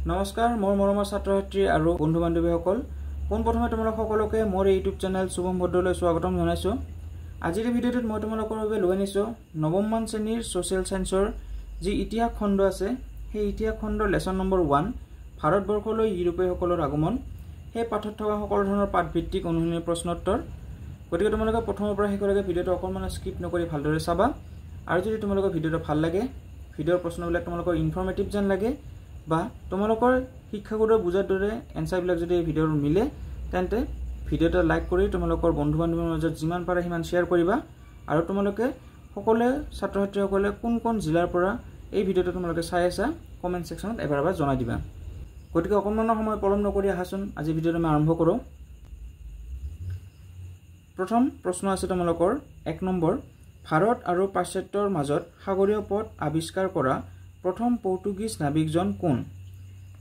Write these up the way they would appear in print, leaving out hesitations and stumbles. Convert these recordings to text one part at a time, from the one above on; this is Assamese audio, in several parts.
নমস্কাৰ মোৰ মৰমৰ ছাত্ৰ-ছাত্ৰী আৰু বন্ধু-বান্ধৱীসকল পোনপ্ৰথমে তোমালোক সকলোকে মোৰ ইউটিউব চেনেল শুভম ভদ্ৰলৈ স্বাগতম জনাইছো। আজিৰ ভিডিঅ'টোত মই তোমালোকৰ বাবে লৈ আনিছো নৱমমান শ্ৰেণীৰ সোশ্যাল সায়েন্সৰ যি ইতিহাস খণ্ড আছে সেই ইতিহাস খণ্ডৰ লেসন নম্বৰ 1 ভাৰতবৰ্ষলৈ ইউৰোপীয়সকলৰ আগমন সেই পাঠত থকা সকলো ধৰণৰ পাঠভিত্তিক অনুশীলনী প্ৰশ্নোত্তৰ। গতিকে তোমালোকে প্ৰথমৰ পৰা শেষলৈকে ভিডিঅ'টো অকণমান স্কিপ নকৰি ভালদৰে চাবা আৰু যদি তোমালোকৰ ভিডিঅ'টো ভাল লাগে ভিডিঅ'ৰ প্ৰশ্নবিলাক তোমালোকৰ ইনফৰ্মেটিভ যেন লাগে বা তোমালোকৰ শিক্ষাগুৰুৰ বুজাৰ দৰে এনসাৰবিলাক যদি ভিডিঅ'ৰ মিলে তেন্তে ভিডিঅ'টো লাইক কৰি তোমালোকৰ বন্ধু-বান্ধৱীৰ মাজত যিমান পাৰে সিমান শেয়াৰ কৰিবা আৰু তোমালোকে সকলে ছাত্ৰ-ছাত্ৰীসকলে কোন জিলাৰ পৰা এই ভিডিঅ'টো তোমালোকে চাই আছা কমেন্ট সেকশনত এবাৰ জনাই দিবা। গতিকে অকণমান সময় পলম নকৰি আহাচোন আজি ভিডিঅ'টো আমি আৰম্ভ কৰো। প্ৰথম প্ৰশ্ন আছে তোমালোকৰ 1 নম্বৰ ভাৰত আৰু পাশ্চাত্যৰ মাজত সাগৰীয় পথ আৱিষ্কাৰ কৰা প্ৰথম পৰ্তুগীজ নাবিকজন কোন?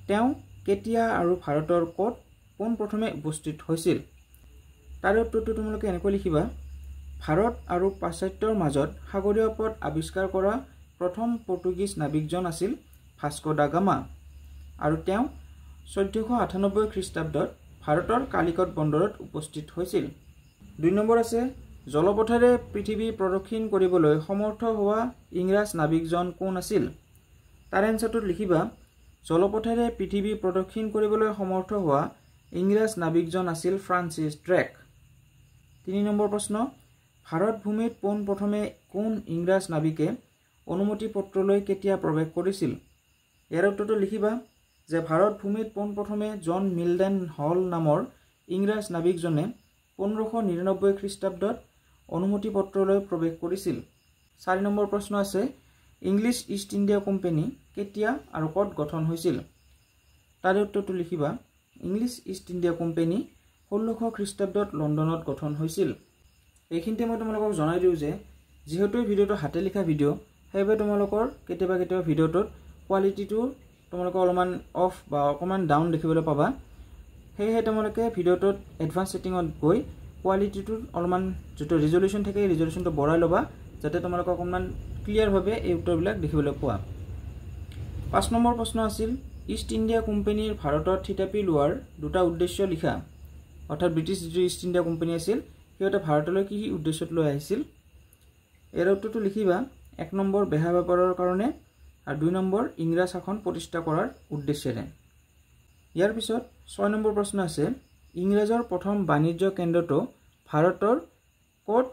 তেওঁ কেতিয়া আৰু ভাৰতৰ ক'ত কোন প্ৰথমে উপস্থিত হৈছিল? তাৰ উত্তৰটো তোমালোকে এনেকৈ লিখিবা ভাৰত আৰু পাশ্চাত্যৰ মাজত সাগৰীয় পথ আৱিষ্কাৰ কৰা প্ৰথম পৰ্তুগীজ নাবিকজন আছিল ভাস্কো দা গামা আৰু তেওঁ 1498 খ্ৰীষ্টাব্দত ভাৰতৰ কালিকট বন্দৰত উপস্থিত হৈছিল। 2 নম্বৰ আছে জলপথেৰে পৃথিৱী প্ৰদক্ষিণ কৰিবলৈ সমৰ্থ হোৱা ইংৰাজ নাবিকজন কোন আছিল? তাৰ এনসাৰটো লিখিবা জলপথেৰে পৃথিৱী প্ৰদক্ষিণ কৰিবলৈ সমৰ্থ হোৱা ইংৰাজ নাবিকজন আছিল ফ্ৰান্সিছ ড্ৰেক। 3 নম্বৰ প্ৰশ্ন ভাৰত ভূমিত পোন প্ৰথমে কোন ইংৰাজ নাবিকে অনুমতি পত্ৰলৈ কেতিয়া প্ৰৱেশ কৰিছিল? ইয়াৰ উত্তৰটো লিখিবা যে ভাৰত ভূমিত পোন প্ৰথমে জন মিলডেন হল নামৰ ইংৰাজ নাবিকজনে 1599 খ্ৰীষ্টাব্দত অনুমতি পত্ৰলৈ প্ৰৱেশ কৰিছিল। 4 নম্বৰ প্ৰশ্ন আছে ইংলিছ ইষ্ট ইণ্ডিয়া কোম্পানী কেতিয়া আৰু ক'ত গঠন হৈছিল? তাৰ উত্তৰটো লিখিবা ইংলিছ ইষ্ট ইণ্ডিয়া কোম্পানী 1600 খ্ৰীষ্টাব্দত লণ্ডনত গঠন হৈছিল। এইখিনিতে মই তোমালোকক জনাই দিওঁ যে যেহেতু ভিডিঅ'টো হাতে লিখা ভিডিঅ' সেইবাবে তোমালোকৰ কেতিয়াবা ভিডিঅ'টোত কোৱালিটিটো তোমালোকে অলপমান অফ বা অকণমান ডাউন দেখিবলৈ পাবা। সেয়েহে তোমালোকে ভিডিঅ'টোত এডভান্স ছেটিঙত গৈ কোৱালিটিটো অলপমান যেটো ৰিজলিউশন থাকে এই ৰিজলিউশনটো বঢ়াই ল'বা যাতে তোমালোকে অকণমান ক্লিয়াৰভাৱে এই উত্তৰবিলাক দেখিবলৈ পোৱা। 5 নম্বৰ প্ৰশ্ন আছিল ইষ্ট ইণ্ডিয়া কোম্পানীৰ ভাৰতত থিতাপি লোৱাৰ দুটা উদ্দেশ্য লিখা। অৰ্থাৎ ব্ৰিটিছ যি ইষ্ট ইণ্ডিয়া কোম্পানী আছিল সিহঁতে ভাৰতলৈ কি উদ্দেশ্যত লৈ আহিছিল? ইয়াৰ উত্তৰটো লিখিবা 1 নম্বৰ বেহা বেপাৰৰ কাৰণে আৰু 2 নম্বৰ ইংৰাজ শাসন প্ৰতিষ্ঠা কৰাৰ উদ্দেশ্যেৰে। ইয়াৰ পিছত 6 নম্বৰ প্ৰশ্ন আছে ইংৰাজৰ প্ৰথম বাণিজ্য কেন্দ্ৰটো ভাৰতৰ ক'ত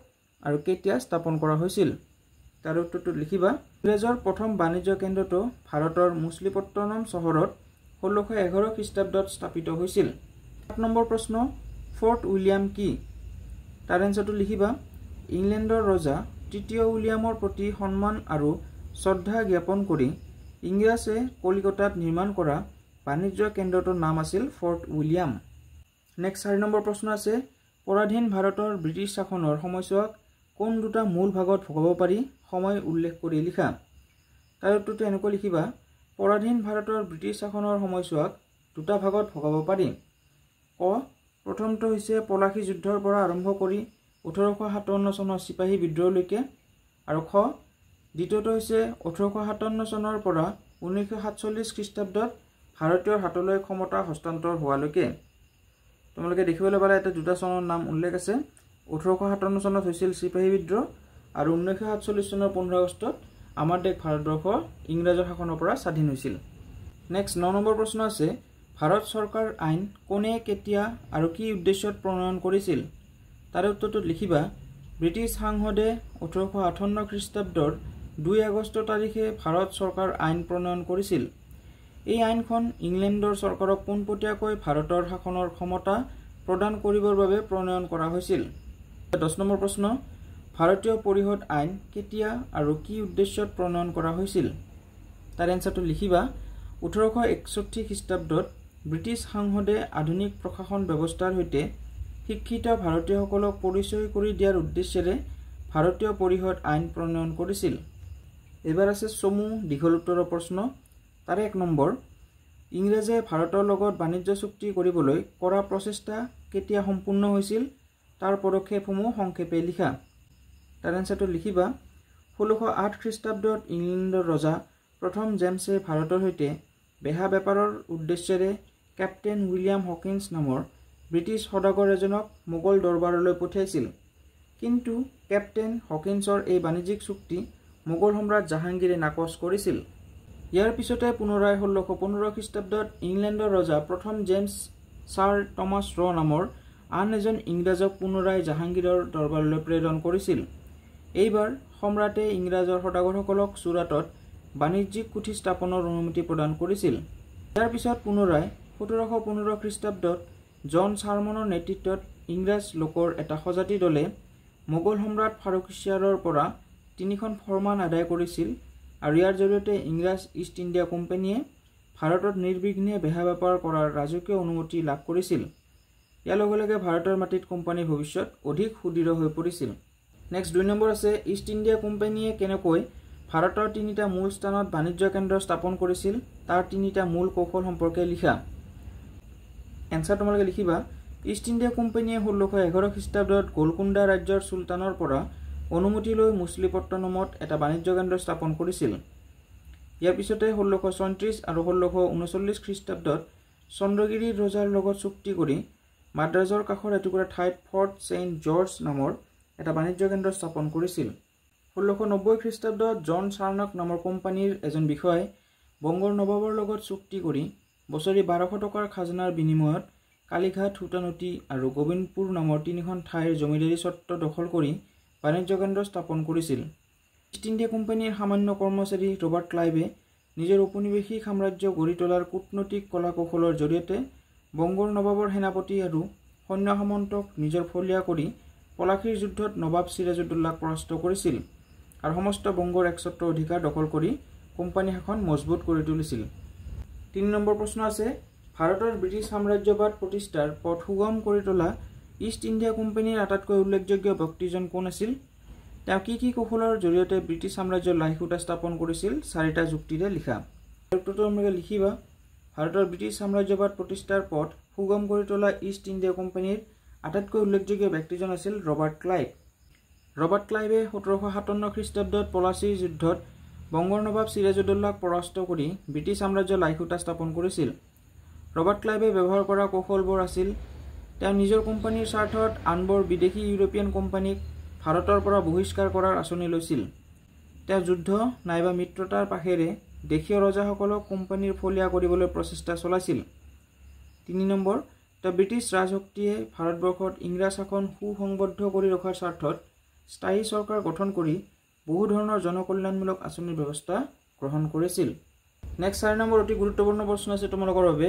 আৰু কেতিয়া স্থাপন কৰা হৈছিল? তাৰ উত্তৰটো লিখিবা ইংৰাজৰ প্ৰথম বাণিজ্য কেন্দ্ৰটো ভাৰতৰ মুছলিপট্টনম চহৰত 1611 খ্ৰীষ্টাব্দত স্থাপিত হৈছিল। 7 নম্বৰ প্ৰশ্ন ফৰ্ট উইলিয়াম কি? তাৰ এনসাৰটো লিখিবা ইংলেণ্ডৰ ৰজা তৃতীয় উইলিয়ামৰ প্ৰতি সন্মান আৰু শ্ৰদ্ধা জ্ঞাপন কৰি ইংৰাজে কলিকতাত নিৰ্মাণ কৰা বাণিজ্য কেন্দ্ৰটোৰ নাম আছিল ফৰ্ট উইলিয়াম। নেক্সট 4 নম্বৰ প্ৰশ্ন আছে পৰাধীন ভাৰতৰ ব্ৰিটিছ শাসনৰ সময়ছোৱাক কোন দুটা মূল ভাগত ভগাব পাৰি সময় উল্লেখ কৰি লিখা। তাৰ উত্তৰটো এনেকৈ লিখিবা পৰাধীন ভাৰতৰ ব্ৰিটিছ শাসনৰ সময়ছোৱাক দুটা ভাগত ভগাব পাৰি। ক প্ৰথমটো হৈছে পলাশী যুদ্ধৰ পৰা আৰম্ভ কৰি 1857 চনৰ চিপাহী বিদ্ৰোহলৈকে আৰু খ দ্বিতীয়টো হৈছে 1857 চনৰ পৰা 1947 খ্ৰীষ্টাব্দত ভাৰতীয়ৰ হাতলৈ ক্ষমতা হস্তান্তৰ হোৱালৈকে। তোমালোকে দেখিবলৈ পালে এটা দুটা চনৰ নাম উল্লেখ আছে 1857 চনত হৈছিল চিপাহী বিদ্ৰোহ আৰু 1947 চনৰ 15 আগষ্টত আমাৰ দেশ ভাৰতবৰ্ষ ইংৰাজৰ শাসনৰ পৰা স্বাধীন হৈছিল। নেক্সট 9 নম্বৰ প্ৰশ্ন আছে ভাৰত চৰকাৰ আইন কোনে কেতিয়া আৰু কি উদ্দেশ্যত প্ৰণয়ন কৰিছিল? তাৰ উত্তৰটো লিখিবা ব্ৰিটিছ সাংসদে 1858 খ্ৰীষ্টাব্দৰ 2 আগষ্ট তাৰিখে ভাৰত চৰকাৰ আইন প্ৰণয়ন কৰিছিল। এই আইনখন ইংলেণ্ডৰ চৰকাৰক পোনপটীয়াকৈ ভাৰতৰ শাসনৰ ক্ষমতা প্ৰদান কৰিবৰ বাবে প্ৰণয়ন কৰা হৈছিল। 10 নম্বৰ প্ৰশ্ন ভাৰতীয় পৰিষদ আইন কেতিয়া আৰু কি উদ্দেশ্যত প্ৰণয়ন কৰা হৈছিল? তাৰ এনসাৰটো লিখিবা 1861 খ্ৰীষ্টাব্দত ব্ৰিটিছ সাংসদে আধুনিক প্ৰশাসন ব্যৱস্থাৰ সৈতে শিক্ষিত ভাৰতীয়সকলক পৰিচয় কৰি দিয়াৰ উদ্দেশ্যেৰে ভাৰতীয় পৰিষদ আইন প্ৰণয়ন কৰিছিল। এবাৰ আছে চমু দীঘল উত্তৰৰ প্ৰশ্ন। তাৰ 1 নম্বৰ ইংৰাজে ভাৰতৰ লগত বাণিজ্য চুক্তি কৰিবলৈ কৰা প্ৰচেষ্টা কেতিয়া সম্পূৰ্ণ হৈছিল? তাৰ পদক্ষেপসমূহ সংক্ষেপে লিখা। তাৰ এনসাৰটো লিখিবা 1608 খ্ৰীষ্টাব্দত ইংলেণ্ডৰ ৰজা প্ৰথম জেমছে ভাৰতৰ সৈতে বেহা বেপাৰৰ উদ্দেশ্যেৰে কেপ্টেইন উইলিয়াম হকিন্স নামৰ ব্ৰিটিছ সদাগৰ এজনক মোগল দৰবাৰলৈ পঠিয়াইছিল। কিন্তু কেপ্টেইন হকিন্সৰ এই বাণিজ্যিক চুক্তি মোগল সম্ৰাট জাহাংগীৰে নাকচ কৰিছিল। ইয়াৰ পিছতে পুনৰাই 1615 খ্ৰীষ্টাব্দত ইংলেণ্ডৰ ৰজা প্ৰথম জেমছ ছাৰ টমাছ ৰ নামৰ আন এজন ইংৰাজক পুনৰাই জাহাংগীৰৰ দৰবাৰলৈ প্ৰেৰণ কৰিছিল। এইবাৰ সম্ৰাটে ইংৰাজৰ সদাগৰসকলক চুৰাটত বাণিজ্যিক কুঠি স্থাপনৰ অনুমতি প্ৰদান কৰিছিল। ইয়াৰ পিছত পুনৰাই 1715 খ্ৰীষ্টাব্দত জন চাৰ্মনৰ নেতৃত্বত ইংৰাজ লোকৰ এটা সজাতি দলে মোগল সম্ৰাট ফাৰুকছিয়াৰৰ পৰা 3খন ফৰমান আদায় কৰিছিল আৰু ইয়াৰ জৰিয়তে ইংৰাজ ইষ্ট ইণ্ডিয়া কোম্পানীয়ে ভাৰতত নিৰ্বিঘ্নে বেহা বেপাৰ কৰাৰ ৰাজকীয় অনুমতি লাভ কৰিছিল। ইয়াৰ লগে লগে ভাৰতৰ মাটিত কোম্পানীৰ ভৱিষ্যত অধিক সুদৃঢ় হৈ পৰিছিল। নেক্সট 2 নম্বৰ আছে ইষ্ট ইণ্ডিয়া কোম্পানীয়ে কেনেকৈ ভাৰতৰ 3টা মূল স্থানত বাণিজ্য কেন্দ্ৰ স্থাপন কৰিছিল তাৰ 3টা মূল কৌশল সম্পৰ্কে লিখা। এনসাৰ তোমালোকে লিখিবা ইষ্ট ইণ্ডিয়া কোম্পানীয়ে 1611 খ্ৰীষ্টাব্দত গোলকুণ্ডা ৰাজ্যৰ চুলতানৰ পৰা অনুমতি লৈ মুছলিপট্টনমত এটা বাণিজ্য কেন্দ্ৰ স্থাপন কৰিছিল। ইয়াৰ পিছতে 1634 আৰু 1639 খ্ৰীষ্টাব্দত চন্দ্ৰগিৰিৰ ৰজাৰ লগত চুক্তি কৰি মাদ্ৰাজৰ কাষৰ এটুকুৰা ঠাইত ফৰ্ট ছেইণ্ট জৰ্জ নামৰ এটা বাণিজ্য কেন্দ্ৰ স্থাপন কৰিছিল। 1690 খ্ৰীষ্টাব্দত জন চাৰ্নক নামৰ কোম্পানীৰ এজন বিষয়াই বংগৰ নবাবৰ লগত চুক্তি কৰি বছৰি 1200 টকাৰ খাজনাৰ বিনিময়ত কালীঘাট, সূতানটি আৰু গোবিন্দপুৰ নামৰ 3খন ঠাইৰ জমিদাৰী স্বত্ব দখল কৰি বাণিজ্য কেন্দ্ৰ স্থাপন কৰিছিল। ইষ্ট ইণ্ডিয়া কোম্পানীৰ সামান্য কৰ্মচাৰী ৰবাৰ্ট ক্লাইভে নিজৰ ঔপনিৱেশিক সাম্ৰাজ্য গঢ়ি তোলাৰ কূটনৈতিক কলা কৌশলৰ জৰিয়তে বংগৰ নবাবৰ সেনাপতি আৰু সৈন্য সামন্তক নিজৰ ফলীয়া কৰি পলাশীৰ যুদ্ধত নবাব চিৰাজউদ্দৌলাক পৰাস্ত কৰিছিল আৰু সমস্ত বংগৰ একছত্ৰ অধিকাৰ দখল কৰি কোম্পানী শাসন মজবুত কৰি তুলিছিল। 3 নম্বৰ প্ৰশ্ন আছে ভাৰতৰ ব্ৰিটিছ সাম্ৰাজ্যবাদ প্ৰতিষ্ঠাৰ পথ সুগম কৰি তোলা ইষ্ট ইণ্ডিয়া কোম্পানীৰ আটাইতকৈ উল্লেখযোগ্য ব্যক্তিজন কোন আছিল? তেওঁ কি কৌশলৰ জৰিয়তে ব্ৰিটিছ সাম্ৰাজ্যৰ লাইসুটা স্থাপন কৰিছিল? 4টা যুক্তিৰে লিখা। উত্তৰটো তোমালোকে লিখিবা ভাৰতৰ ব্ৰিটিছ সাম্ৰাজ্যবাদ প্ৰতিষ্ঠাৰ পথ সুগম কৰি তোলা ইষ্ট ইণ্ডিয়া কোম্পানীৰ আটাইতকৈ উল্লেখযোগ্য ব্যক্তিজন আছিল ৰবাৰ্ট ক্লাইভ। ৰবাৰ্ট ক্লাইভে 1757 খ্ৰীষ্টাব্দত পলাচীৰ যুদ্ধত বংগৰ নবাব চিৰাজউদ্দৌলাক পৰাস্ত কৰি ব্ৰিটিছ সাম্ৰাজ্যৰ লাইসুটা স্থাপন কৰিছিল। ৰবাৰ্ট ক্লাইভে ব্যৱহাৰ কৰা কৌশলবোৰ আছিল তেওঁ নিজৰ কোম্পানীৰ স্বাৰ্থত আনবোৰ বিদেশী ইউৰোপীয়ান কোম্পানীক ভাৰতৰ পৰা বহিষ্কাৰ কৰাৰ আঁচনি লৈছিল। তেওঁ যুদ্ধ নাইবা মিত্ৰতাৰ পাশেৰে দেশীয় ৰজাসকলক কোম্পানীৰ ফলীয়া কৰিবলৈ প্ৰচেষ্টা চলাইছিল। 3 নম্বৰ তেওঁ ব্ৰিটিছ ৰাজশক্তিয়ে ভাৰতবৰ্ষত ইংৰাজ শাসন সুসংবদ্ধ কৰি ৰখাৰ স্বাৰ্থত স্থায়ী চৰকাৰ গঠন কৰি বহু ধৰণৰ জনকল্যাণমূলক আঁচনিৰ ব্যৱস্থা গ্ৰহণ কৰিছিল। নেক্সট 4 নম্বৰ অতি গুৰুত্বপূৰ্ণ প্ৰশ্ন আছে তোমালোকৰ বাবে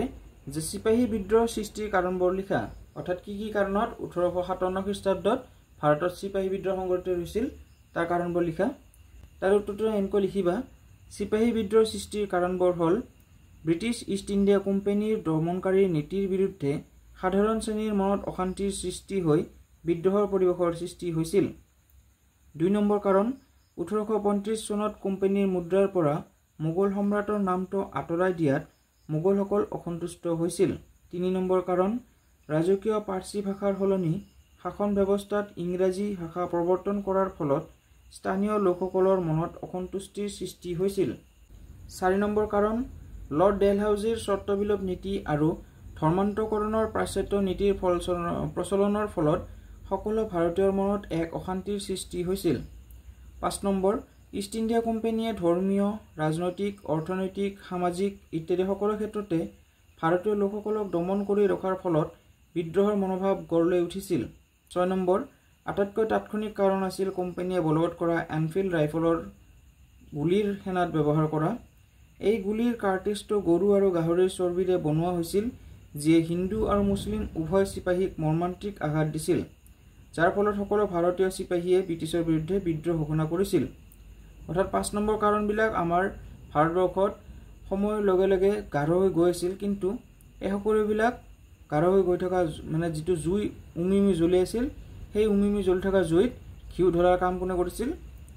যে চিপাহী বিদ্ৰোহ সৃষ্টিৰ কাৰণবোৰ লিখা। অৰ্থাৎ কি কাৰণত 1857 খ্ৰীষ্টাব্দত ভাৰতত চিপাহী বিদ্ৰোহ সংঘটিত হৈছিল তাৰ কাৰণবোৰ লিখা। তাৰ উত্তৰটো এনেকৈ লিখিবা চিপাহী বিদ্ৰোহ সৃষ্টিৰ কাৰণবোৰ হ'ল ব্ৰিটিছ ইষ্ট ইণ্ডিয়া কোম্পানীৰ দমনকাৰী নীতিৰ বিৰুদ্ধে সাধাৰণ শ্ৰেণীৰ মনত অশান্তিৰ সৃষ্টি হৈ বিদ্ৰোহৰ পৰিৱেশৰ সৃষ্টি হৈছিল। 2 নম্বৰ কাৰণ 1835 চনত কোম্পানীৰ মুদ্ৰাৰ পৰা মোগল সম্ৰাটৰ নামটো আঁতৰাই দিয়াত মোগলসকল অসন্তুষ্ট হৈছিল। 3 নম্বৰ কাৰণ ৰাজকীয় পাৰ্চী ভাষাৰ সলনি শাসন ব্যৱস্থাত ইংৰাজী ভাষা প্ৰৱৰ্তন কৰাৰ ফলত স্থানীয় লোকসকলৰ মনত অসন্তুষ্টিৰ সৃষ্টি হৈছিল। 4 নম্বৰ কাৰণ লৰ্ড ডেলহাউজিৰ চৰ্তবিলোপ নীতি আৰু ধৰ্মান্তকৰণৰ পাশ্চাত্য নীতিৰ প্ৰচলনৰ ফলত সকলো ভাৰতীয়ৰ মনত এক অশান্তিৰ সৃষ্টি হৈছিল। 5 নম্বৰ ইষ্ট ইণ্ডিয়া কোম্পানীয়ে ধৰ্মীয়, ৰাজনৈতিক, অৰ্থনৈতিক, সামাজিক ইত্যাদি সকলো ক্ষেত্ৰতে ভাৰতীয় লোকসকলক দমন কৰি ৰখাৰ ফলত বিদ্ৰোহৰ মনোভাৱ গঢ় লৈ উঠিছিল। 6 নম্বৰ আটাইতকৈ তাৎক্ষণিক কাৰণ আছিল কোম্পানীয়ে বলবৎ কৰা এনফিল্ড ৰাইফলৰ গুলীৰ সেনাত ব্যৱহাৰ কৰা। এই গুলীৰ কাৰ্টিজটো গৰু আৰু গাহৰিৰ চৰ্বিৰে বনোৱা হৈছিল যিয়ে হিন্দু আৰু মুছলিম উভয় চিপাহীক মৰ্মান্তিক আঘাত দিছিল, যাৰ ফলত সকলো ভাৰতীয় চিপাহীয়ে ব্ৰিটিছৰ বিৰুদ্ধে বিদ্ৰোহ ঘোষণা কৰিছিল। অৰ্থাৎ 5 নম্বৰ কাৰণবিলাক আমাৰ ভাৰতবৰ্ষত সময়ৰ লগে লগে গাঢ় হৈ গৈ আছিল, কিন্তু এই সকলোবিলাক গাঢ় হৈ গৈ থকা যিটো জুই উমি জ্বলি আছিল সেই উমি জ্বলি থকা জুইত ঘিউ ধৰাৰ কাম কোনে কৰিছিল?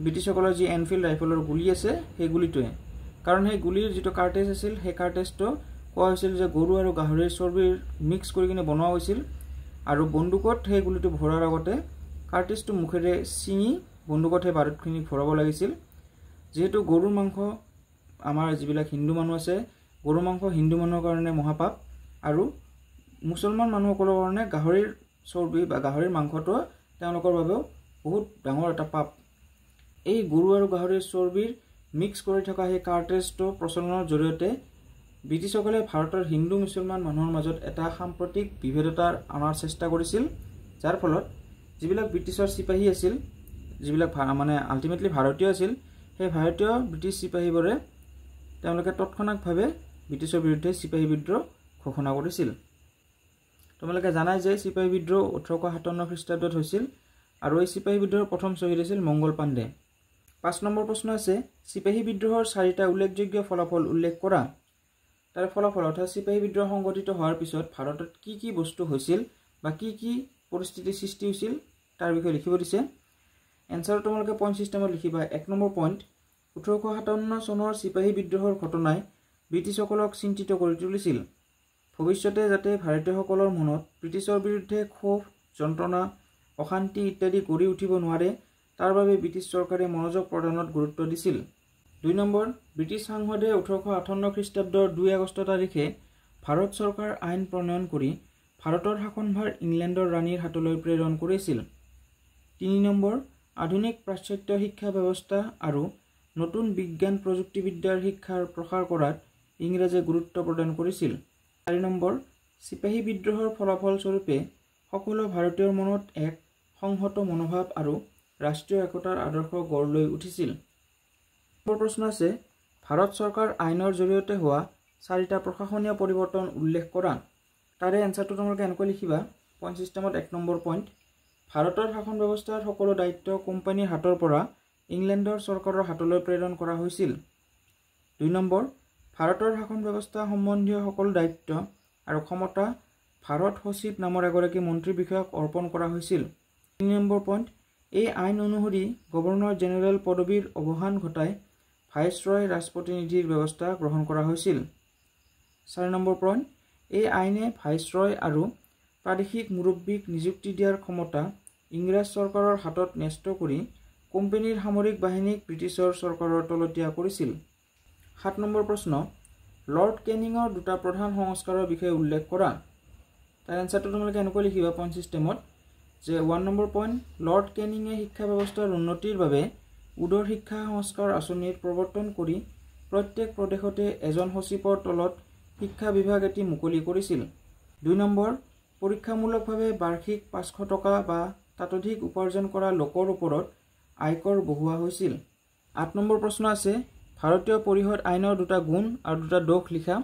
ব্ৰিটিছসকলৰ যি এনফিল্ড ৰাইফলৰ গুলী আছে সেই গুলীটোৱে। কাৰণ সেই গুলীৰ যিটো কাৰ্টেজ আছিল সেই কাৰ্টেজটো কোৱা হৈছিল যে গৰু আৰু গাহৰিৰ চৰ্বিৰ মিক্স কৰি কিনে বনোৱা হৈছিল আৰু বন্দুকত সেই গুলীটো ভৰাৰ আগতে কাৰ্টেজটো মুখেৰে ছিঙি বন্দুকত সেই বাৰুদখিনি ভৰাব লাগিছিল। যিহেতু গৰুৰ মাংস আমাৰ যিবিলাক হিন্দু মানুহ আছে গৰু মাংস হিন্দু মানুহৰ কাৰণে মহাপাপ আৰু মুছলমান মানুহসকলৰ কাৰণে গাহৰিৰ চৰ্বি বা গাহৰিৰ মাংসটো তেওঁলোকৰ বাবেও বহুত ডাঙৰ এটা পাপ। এই গৰু আৰু গাহৰিৰ চৰ্বিৰ মিক্স কৰি থকা সেই কাৰ্টেজটো প্ৰচলনৰ জৰিয়তে ব্ৰিটিছসকলে ভাৰতৰ হিন্দু মুছলমান মানুহৰ মাজত এটা সাম্প্ৰতিক বিভেদতা অনাৰ চেষ্টা কৰিছিল, যাৰ ফলত যিবিলাক ব্ৰিটিছৰ চিপাহী আছিল, যিবিলাক মানে আল্টিমেটলি ভাৰতীয় আছিল, সেই ভাৰতীয় ব্ৰিটিছ চিপাহীবোৰে তেওঁলোকে তৎক্ষণাতভাৱে ব্ৰিটিছৰ বিৰুদ্ধে চিপাহী বিদ্ৰোহ ঘোষণা কৰিছিল। তোমালোকে জানাই যে চিপাহী বিদ্ৰোহ 1857 খ্ৰীষ্টাব্দত হৈছিল আৰু এই চিপাহী বিদ্ৰোহৰ প্ৰথম শ্বহীদ আছিল মংগল পাণ্ডে। 5 নম্বৰ প্ৰশ্ন আছে, চিপাহী বিদ্ৰোহৰ 4টা উল্লেখযোগ্য ফলাফল উল্লেখ কৰা। তাৰ ফলাফল অৰ্থাৎ চিপাহী বিদ্ৰোহ সংঘটিত হোৱাৰ পিছত ভাৰতত কি কি বস্তু হৈছিল বা কি কি পৰিস্থিতিৰ সৃষ্টি হৈছিল তাৰ বিষয়ে লিখিব দিছে। এনসাৰ তোমালোকে পইণ্ট সিস্টেমত লিখিবা। 1 নম্বৰ পইণ্ট, 1857 চনৰ চিপাহী বিদ্ৰোহৰ ঘটনাই ব্ৰিটিছসকলক চিন্তিত কৰি তুলিছিল। ভৱিষ্যতে যাতে ভাৰতীয়সকলৰ মনত ব্ৰিটিছৰ বিৰুদ্ধে ক্ষোভ, যন্ত্ৰণা, অশান্তি ইত্যাদি গঢ়ি উঠিব নোৱাৰে তাৰ বাবে ব্ৰিটিছ চৰকাৰে মনোযোগ প্ৰদানত গুৰুত্ব দিছিল। 2 নম্বৰ, ব্ৰিটিছ সাংসদে 1858 খ্ৰীষ্টাব্দৰ 2 আগষ্ট তাৰিখে ভাৰত চৰকাৰ আইন প্ৰণয়ন কৰি ভাৰতৰ শাসনভাৰ ইংলেণ্ডৰ ৰাণীৰ হাতলৈ প্ৰেৰণ কৰিছিল। 3 নম্বৰ, আধুনিক পাশ্চাত্য শিক্ষা ব্যৱস্থা আৰু নতুন বিজ্ঞান প্ৰযুক্তিবিদ্যাৰ শিক্ষাৰ প্ৰসাৰ কৰাত ইংৰাজে গুৰুত্ব প্ৰদান কৰিছিল। 4 নম্বৰ, চিপাহী বিদ্ৰোহৰ ফলাফল স্বৰূপে সকলো ভাৰতীয়ৰ মনত এক সংহত মনোভাৱ আৰু ৰাষ্ট্ৰীয় একতাৰ আদৰ্শ গঢ় লৈ উঠিছিল। প্ৰশ্ন আছে, ভাৰত চৰকাৰ আইনৰ জৰিয়তে হোৱা 4টা প্ৰশাসনীয় পৰিৱৰ্তন উল্লেখ কৰা। তাৰে এনসাৰটো তোমালোকে এনেকৈ লিখিবা। পইণ্ট সিস্টেমত 1 নম্বৰ পইণ্ট, ভাৰতৰ শাসন ব্যৱস্থাৰ সকলো দায়িত্ব কোম্পানীৰ হাতৰ পৰা ইংলেণ্ডৰ চৰকাৰৰ হাতলৈ প্ৰেৰণ কৰা হৈছিল। 2 নম্বৰ, ভাৰতৰ শাসন ব্যৱস্থা সম্বন্ধীয় সকলো দায়িত্ব আৰু ক্ষমতা ভাৰত সচিব নামৰ এগৰাকী মন্ত্ৰী বিষয়াক অৰ্পণ কৰা হৈছিল। 3 নম্বৰ পইণ্ট, এই আইন অনুসৰি গভৰ্ণৰ জেনেৰেল পদবীৰ অৱসান ঘটাই ভাইচৰয় ৰাজপ্ৰতিনিধিৰ ব্যৱস্থা গ্ৰহণ কৰা হৈছিল। 4 নম্বৰ পইণ্ট, এই আইনে ভাইচৰয় আৰু প্ৰাদেশিক মুৰব্বীক নিযুক্তি দিয়াৰ ক্ষমতা ইংৰাজ চৰকাৰৰ হাতত ন্যস্ত কৰি কোম্পানীৰ সামৰিক বাহিনীক ব্ৰিটিছৰ চৰকাৰৰ তলতীয়া কৰিছিল। 7 নম্বৰ প্ৰশ্ন, লৰ্ড কেনিঙৰ 2টা প্ৰধান সংস্কাৰৰ বিষয়ে উল্লেখ কৰা। তাৰ এনসাৰটো তোমালোকে এনেকৈ লিখিবা পইণ্ট সিস্টেমত যে 1 নম্বৰ পইণ্ট, লৰ্ড কেনিঙে শিক্ষা ব্যৱস্থাৰ উন্নতিৰ বাবে উদৰ শিক্ষা সংস্কাৰ আঁচনিৰ প্ৰৱৰ্তন কৰি প্ৰত্যেক প্ৰদেশতে এজন সচিবৰ তলত শিক্ষা বিভাগ এটি মুকলি কৰিছিল। 2 নম্বৰ, পৰীক্ষামূলকভাৱে বাৰ্ষিক 500 টকা বা তাতোধিক উপাৰ্জন কৰা লোকৰ ওপৰত আয়কৰ বহুওৱা হৈছিল। 8 নম্বৰ প্ৰশ্ন আছে, ভাৰতীয় পৰিষদ আইনৰ 2টা গুণ আৰু 2টা দোষ লিখা।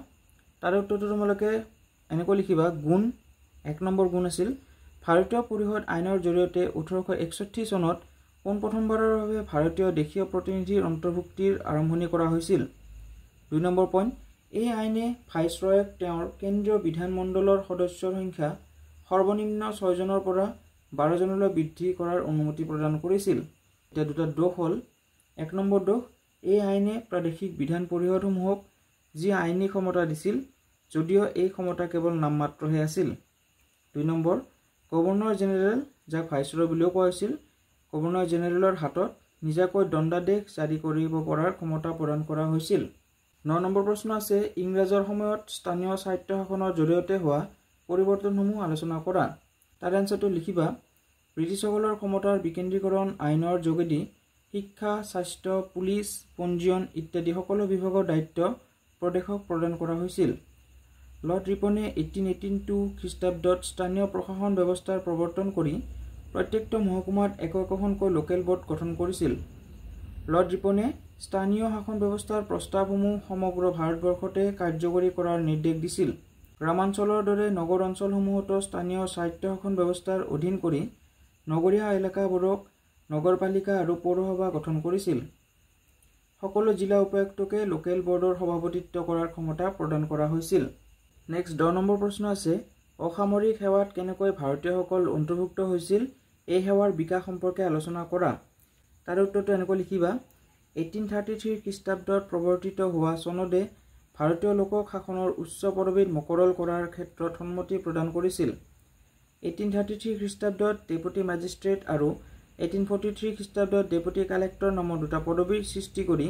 তাৰ উত্তৰটো তোমালোকে এনেকৈ লিখিবা। গুণ, 1 নম্বৰ গুণ আছিল, ভাৰতীয় পৰিষদ আইনৰ জৰিয়তে 1861 চনত পোনপ্ৰথমবাৰৰ বাবে ভাৰতীয় দেশীয় প্ৰতিনিধিৰ অন্তৰ্ভুক্তিৰ আৰম্ভণি কৰা হৈছিল। 2 নম্বৰ পইণ্ট, এই আইনে ভাইচৰয়ক তেওঁৰ কেন্দ্ৰীয় বিধানমণ্ডলৰ সদস্যৰ সংখ্যা সৰ্বনিম্ন 6 জনৰ পৰা 12 জনলৈ বৃদ্ধি কৰাৰ অনুমতি প্ৰদান কৰিছিল। এতিয়া 2টা দোষ হ'ল। 1 নম্বৰ দোষ, এই আইনে প্ৰাদেশিক বিধান পৰিষদসমূহক যি আইনী ক্ষমতা দিছিল যদিও এই ক্ষমতা কেৱল নামমাত্ৰহে আছিল। 2 নম্বৰ, গভৰ্ণৰ জেনেৰেল, যাক ভাইচৰয় বুলিও কোৱা হৈছিল, গভৰ্ণৰ জেনেৰেলৰ হাতত নিজাকৈ দণ্ডাদেশ জাৰি কৰিব পৰাৰ ক্ষমতা প্ৰদান কৰা হৈছিল। 9 নম্বৰ প্ৰশ্ন আছে, ইংৰাজৰ সময়ত স্থানীয় স্বায়ত্ত শাসনৰ জৰিয়তে হোৱা পৰিৱৰ্তনসমূহ আলোচনা কৰা। তাৰ এনসাৰটো লিখিবা। ব্ৰিটিছসকলৰ ক্ষমতাৰ বিকেন্দ্ৰীকৰণ আইনৰ যোগেদি শিক্ষা, স্বাস্থ্য, পুলিচ, পঞ্জীয়ন ইত্যাদি সকলো বিভাগৰ দায়িত্ব প্ৰদেশক প্ৰদান কৰা হৈছিল। লৰ্ড ৰিপনে 1882 খ্ৰীষ্টাব্দত স্থানীয় প্ৰশাসন ব্যৱস্থাৰ প্ৰৱৰ্তন কৰি প্ৰত্যেকটো মহকুমাত একোখনকৈ লোকেল বোৰ্ড গঠন কৰিছিল। লৰ্ড ৰিপনে স্থানীয় শাসন ব্যৱস্থাৰ প্ৰস্তাৱসমূহ সমগ্ৰ ভাৰতবৰ্ষতে কাৰ্যকৰী কৰাৰ নিৰ্দেশ দিছিল। গ্ৰামাঞ্চলৰ দৰে নগৰ অঞ্চলসমূহতো স্থানীয় স্বায়ত্ত শাসন ব্যৱস্থাৰ অধীন কৰি নগৰীয়া এলেকাবোৰক নগৰপালিকা আৰু পৌৰসভা গঠন কৰিছিল। সকলো জিলা উপায়ুক্তকে লোকেল বোৰ্ডৰ সভাপতিত্ব কৰাৰ ক্ষমতা প্ৰদান কৰা হৈছিল। নেক্সট 10 নম্বৰ প্ৰশ্ন আছে, অসামৰিক সেৱাত কেনেকৈ ভাৰতীয়সকল অন্তৰ্ভুক্ত হৈছিল, এই সেৱাৰ বিকাশ সম্পৰ্কে আলোচনা কৰা। তাৰ উত্তৰটো এনেকৈ লিখিবা। 1833 খ্ৰীষ্টাব্দত প্ৰৱৰ্তিত হোৱা চনদে ভাৰতীয় লোকক শাসনৰ উচ্চ পদবীত মকৰল কৰাৰ ক্ষেত্ৰত সন্মতি প্ৰদান কৰিছিল। 1833 খ্ৰীষ্টাব্দত ডেপুটি মেজিষ্ট্ৰেট আৰু 1843 খ্ৰীষ্টাব্দত ডেপুটি কালেক্টৰ নামৰ 2টা পদবীৰ সৃষ্টি কৰি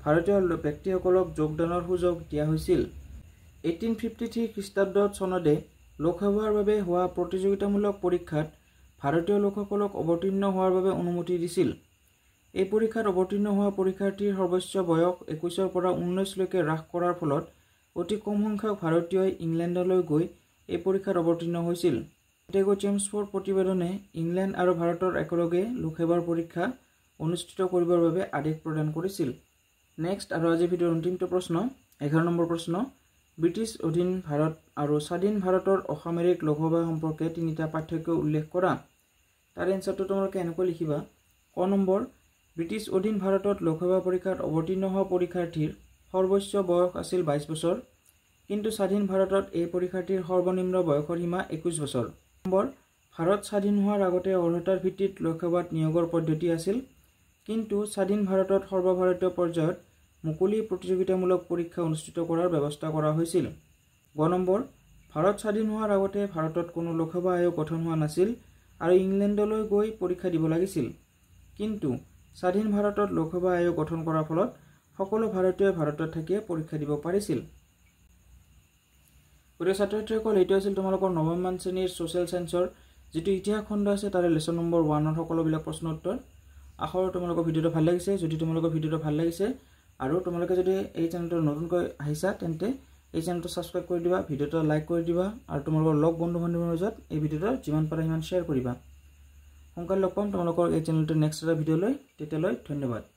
ভাৰতীয় ব্যক্তিসকলক যোগদানৰ সুযোগ দিয়া হৈছিল। 1853 খ্ৰীষ্টাব্দত চনদে লোকসেৱাৰ বাবে হোৱা প্ৰতিযোগিতামূলক পৰীক্ষাত ভাৰতীয় লোকসকলক অৱতীৰ্ণ হোৱাৰ বাবে অনুমতি দিছিল। এই পৰীক্ষাত অৱতীৰ্ণ হোৱা পৰীক্ষাৰ্থীৰ সৰ্বোচ্চ বয়স 21ৰ পৰা 19লৈকে হ্ৰাস কৰাৰ ফলত অতি কম সংখ্যক ভাৰতীয়ই ইংলেণ্ডলৈ গৈ এই পৰীক্ষাত অৱতীৰ্ণ হৈছিল। টেগো চেমছফোৰ্ড প্ৰতিবেদনে ইংলেণ্ড আৰু ভাৰতৰ একেলগে লোকসেৱাৰ পৰীক্ষা অনুষ্ঠিত কৰিবৰ বাবে আদেশ প্ৰদান কৰিছিল। নেক্সট আৰু আজি ভিডিঅ'ৰ অন্তিমটো প্ৰশ্ন 11 নম্বৰ প্ৰশ্ন ব্ৰিটিছ অধীন ভাৰত আৰু স্বাধীন ভাৰতৰ অসামৰিক লোকসভা সম্পৰ্কে তিনিটা পাৰ্থক্য উল্লেখ কৰা। তাৰ এনচাৰটো তোমালোকে এনেকৈ লিখিবা। ক নম্বৰ ব্ৰিটিছ অধীন ভাৰতত লোকসভা পৰীক্ষাত অৱতীৰ্ণ হোৱা পৰীক্ষাৰ্থীৰ সৰ্বোচ্চ বয়স আছিল 22 বছৰ, কিন্তু স্বাধীন ভাৰতত এই পৰীক্ষাৰ্থীৰ সৰ্বনিম্ন বয়সৰ সীমা 21 বছৰ। নম্বৰ ভাৰত স্বাধীন হোৱাৰ আগতে অৰ্হতাৰ ভিত্তিত লোকসভাত নিয়োগৰ পদ্ধতি আছিল, কিন্তু স্বাধীন ভাৰতত সৰ্বভাৰতীয় পৰ্যায়ত মুকলি প্ৰতিযোগিতামূলক পৰীক্ষা অনুষ্ঠিত কৰাৰ ব্যৱস্থা কৰা হৈছিল। গ নম্বৰ ভাৰত স্বাধীন হোৱাৰ আগতে ভাৰতত কোনো লোকসভা আয়োগ গঠন হোৱা নাছিল আৰু ইংলেণ্ডলৈ গৈ পৰীক্ষা দিব লাগিছিল, কিন্তু স্বাধীন ভাৰতত লোকসভা আয়োগ গঠন কৰাৰ ফলত সকলো ভাৰতীয়ই ভাৰতত থাকিয়ে পৰীক্ষা দিব পাৰিছিল। গতিকে ছাত্ৰ ছাত্ৰীসকল এইটো আছিল তোমালোকৰ নৱমমান শ্ৰেণীৰ ছ'চিয়েল ছায়েন্সৰ যিটো ইতিহাস খণ্ড আছে তাৰে লেচন নম্বৰ 1ৰ সকলোবিলাক প্ৰশ্ন উত্তৰ। আশা কৰোঁ তোমালোকৰ ভিডিঅ'টো ভাল লাগিছে। যদি তোমালোকৰ ভিডিঅ'টো ভাল লাগিছে আৰু তোমালোকে যদি এই চেনেলটো নতুনকৈ আহিছা তেন্তে এই চেনেলটো ছাবস্ক্ৰাইব কৰি দিবা, ভিডিঅ'টো লাইক কৰি দিবা আৰু তোমালোকৰ লগ বন্ধু বান্ধৱীৰ মাজত এই ভিডিঅ'টো যিমান পাৰা সিমান শ্বেয়াৰ কৰিবা। সোনকালে লগ পাম তোমালোকৰ এই চেনেলটোৰ নেক্সট এটা ভিডিঅ'লৈ। তেতিয়ালৈ ধন্যবাদ।